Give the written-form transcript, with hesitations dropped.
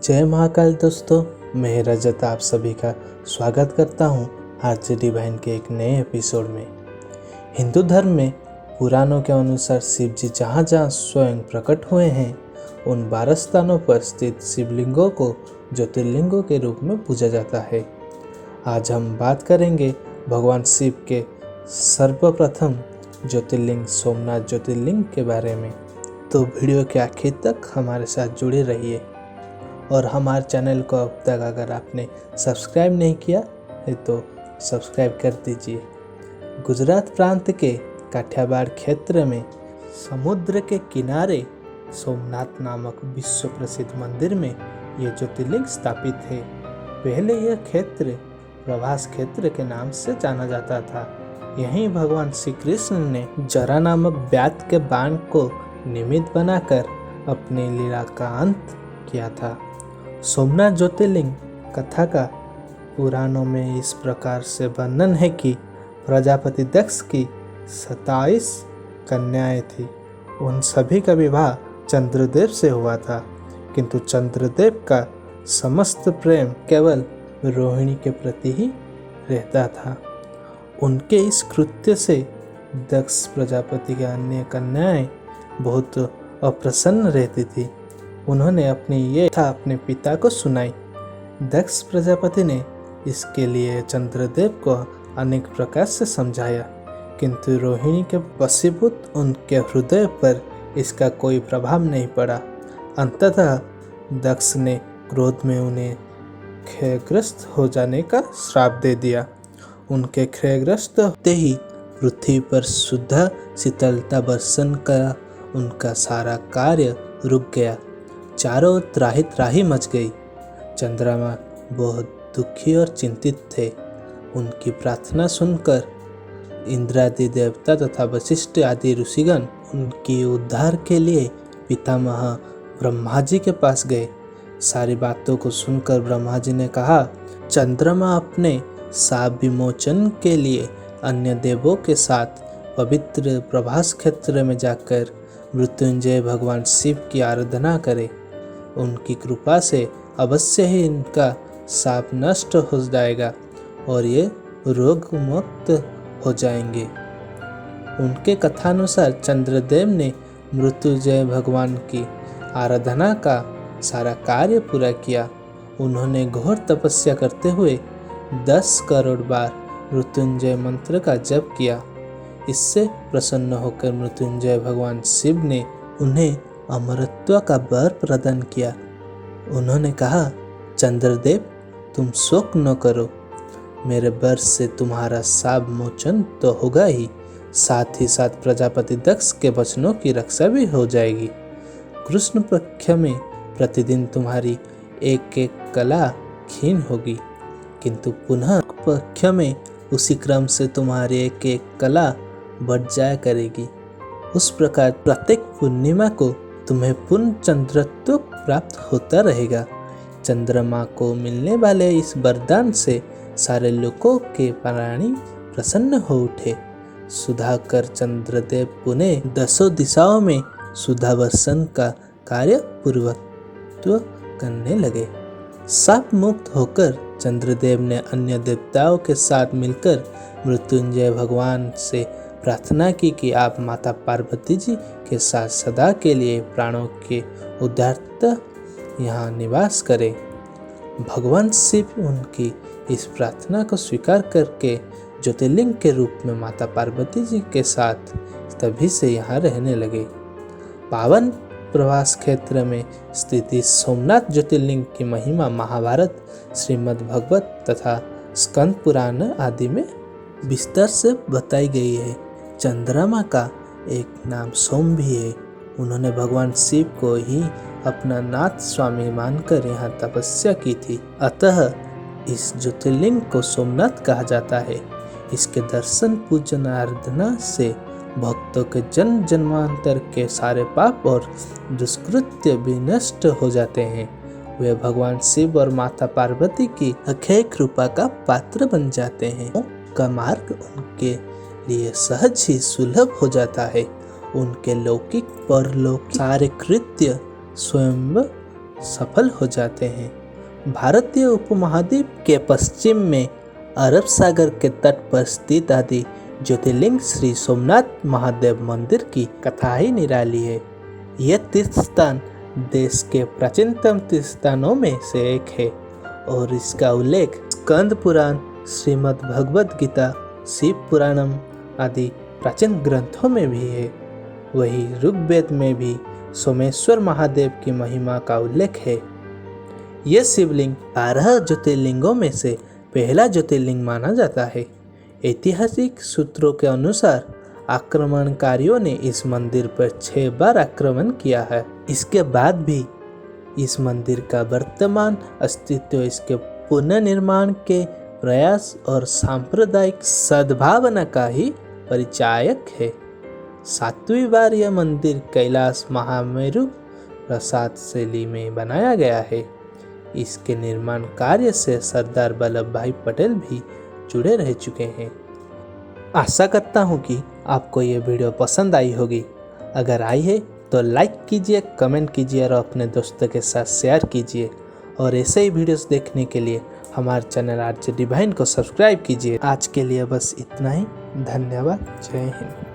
जय महाकाल दोस्तों, मैं रजत आप सभी का स्वागत करता हूं आरजे डिवाइन के एक नए एपिसोड में। हिंदू धर्म में पुराणों के अनुसार शिव जी जहाँ जहाँ स्वयं प्रकट हुए हैं उन 12 स्थानों पर स्थित शिवलिंगों को ज्योतिर्लिंगों के रूप में पूजा जाता है। आज हम बात करेंगे भगवान शिव के सर्वप्रथम ज्योतिर्लिंग सोमनाथ ज्योतिर्लिंग के बारे में। तो वीडियो के आखिर तक हमारे साथ जुड़े रहिए और हमारे चैनल को अब तक अगर आपने सब्सक्राइब नहीं किया है तो सब्सक्राइब कर दीजिए। गुजरात प्रांत के काठियावाड़ क्षेत्र में समुद्र के किनारे सोमनाथ नामक विश्व प्रसिद्ध मंदिर में यह ज्योतिर्लिंग स्थापित है। पहले यह क्षेत्र प्रभास क्षेत्र के नाम से जाना जाता था। यहीं भगवान श्री कृष्ण ने जरा नामक व्याध के बाण को निमित्त बनाकर अपनी लीला का अंत किया था। सोमनाथ ज्योतिर्लिंग कथा का पुराणों में इस प्रकार से वर्णन है कि प्रजापति दक्ष की 27 कन्याएं थी। उन सभी का विवाह चंद्रदेव से हुआ था, किंतु चंद्रदेव का समस्त प्रेम केवल रोहिणी के प्रति ही रहता था। उनके इस कृत्य से दक्ष प्रजापति की अन्य कन्याएं बहुत अप्रसन्न रहती थी। उन्होंने अपने पिता को सुनाई। दक्ष प्रजापति ने इसके लिए चंद्रदेव को अनेक प्रकार से समझाया, किंतु रोहिणी के वशीभूत उनके हृदय पर इसका कोई प्रभाव नहीं पड़ा। अंततः दक्ष ने क्रोध में उन्हें क्षयग्रस्त हो जाने का श्राप दे दिया। उनके क्षयग्रस्त होते ही पृथ्वी पर शुद्ध शीतलता बरसन का उनका सारा कार्य रुक गया। चारों ओर त्राही त्राही मच गई। चंद्रमा बहुत दुखी और चिंतित थे। उनकी प्रार्थना सुनकर इंद्रादि देवता तथा वशिष्ठ आदि ऋषिगण उनकी उद्धार के लिए पितामह ब्रह्मा जी के पास गए। सारी बातों को सुनकर ब्रह्मा जी ने कहा, चंद्रमा अपने शाप विमोचन के लिए अन्य देवों के साथ पवित्र प्रभास क्षेत्र में जाकर मृत्युंजय भगवान शिव की आराधना करे। उनकी कृपा से अवश्य ही इनका शाप नष्ट हो जाएगा और ये रोग मुक्त हो जाएंगे। उनके कथानुसार चंद्रदेव ने मृत्युंजय भगवान की आराधना का सारा कार्य पूरा किया। उन्होंने घोर तपस्या करते हुए 10 करोड़ बार मृत्युंजय मंत्र का जप किया। इससे प्रसन्न होकर मृत्युंजय भगवान शिव ने उन्हें अमरत्व का वर प्रदान किया। उन्होंने कहा, चंद्रदेव तुम शोक न करो, मेरे वर से तुम्हारा शाप मोचन तो होगा ही, साथ ही साथ प्रजापति दक्ष के वचनों की रक्षा भी हो जाएगी। कृष्ण पक्ष में प्रतिदिन तुम्हारी एक एक कला क्षीण होगी, किंतु पुनः पक्ष में उसी क्रम से तुम्हारी एक एक कला बढ़ जाया करेगी। उस प्रकार प्रत्येक पूर्णिमा को तुम्हें पूर्ण चंद्रत्व प्राप्त होता रहेगा। चंद्रमा को मिलने वाले इस वरदान से सारे लोगों के प्राणी प्रसन्न हो उठे। सुधाकर चंद्रदेव पुनः 10 दिशाओं में सुधा वर्षण का कार्य पूर्वत्व करने लगे। शाप मुक्त होकर चंद्रदेव ने अन्य देवताओं के साथ मिलकर मृत्युंजय भगवान से प्रार्थना की कि आप माता पार्वती जी के साथ सदा के लिए प्राणों के उद्धारता यहाँ निवास करें। भगवान शिव उनकी इस प्रार्थना को स्वीकार करके ज्योतिर्लिंग के रूप में माता पार्वती जी के साथ तभी से यहाँ रहने लगे। पावन प्रभास क्षेत्र में स्थित सोमनाथ ज्योतिर्लिंग की महिमा महाभारत, श्रीमद् भगवत तथा स्कंद पुराण आदि में विस्तार से बताई गई है। चंद्रमा का एक नाम सोम भी है। उन्होंने भगवान शिव को ही अपना नाथ स्वामी मानकर यहाँ तपस्या की थी। अतः इस ज्योतिर्लिंग को सोमनाथ कहा जाता है। इसके दर्शन पूजन आराधना से भक्तों के जन्म जन्मांतर के सारे पाप और दुष्कृत्य भी नष्ट हो जाते हैं। वे भगवान शिव और माता पार्वती की अक्षय कृपा का पात्र बन जाते हैं। का मार्ग उनके लिए सहज ही सुलभ हो जाता है। उनके लौकिक परलौकिक सारे कृत्य स्वयं सफल हो जाते हैं। भारतीय उपमहाद्वीप के पश्चिम में अरब सागर के तट पर स्थित आदि ज्योतिर्लिंग श्री सोमनाथ महादेव मंदिर की कथा ही निराली है। यह तीर्थ स्थान देश के प्राचीनतम तीर्थ स्थानों में से एक है और इसका उल्लेख स्कंद पुराण, श्रीमद् भगवद गीता, शिव पुराणम आदि प्राचीन ग्रंथों में भी है। वही ऋग्वेद में भी सोमेश्वर महादेव की महिमा का उल्लेख है। यह शिवलिंग 12 ज्योतिर्लिंगों में से पहला ज्योतिर्लिंग माना जाता है। ऐतिहासिक सूत्रों के अनुसार आक्रमणकारियों ने इस मंदिर पर 6 बार आक्रमण किया है। इसके बाद भी इस मंदिर का वर्तमान अस्तित्व इसके पुनर्निर्माण के प्रयास और सांप्रदायिक सद्भावना का ही परिचायक है। 7वीं बार यह मंदिर कैलाश महामेरु प्रसाद शैली में बनाया गया है। इसके निर्माण कार्य से सरदार वल्लभ भाई पटेल भी जुड़े रह चुके हैं। आशा करता हूँ कि आपको ये वीडियो पसंद आई होगी। अगर आई है तो लाइक कीजिए, कमेंट कीजिए और अपने दोस्तों के साथ शेयर कीजिए। और ऐसे ही वीडियोस देखने के लिए हमारे चैनल आरजे डिवाइन को सब्सक्राइब कीजिए। आज के लिए बस इतना ही। धन्यवाद। जय हिंद।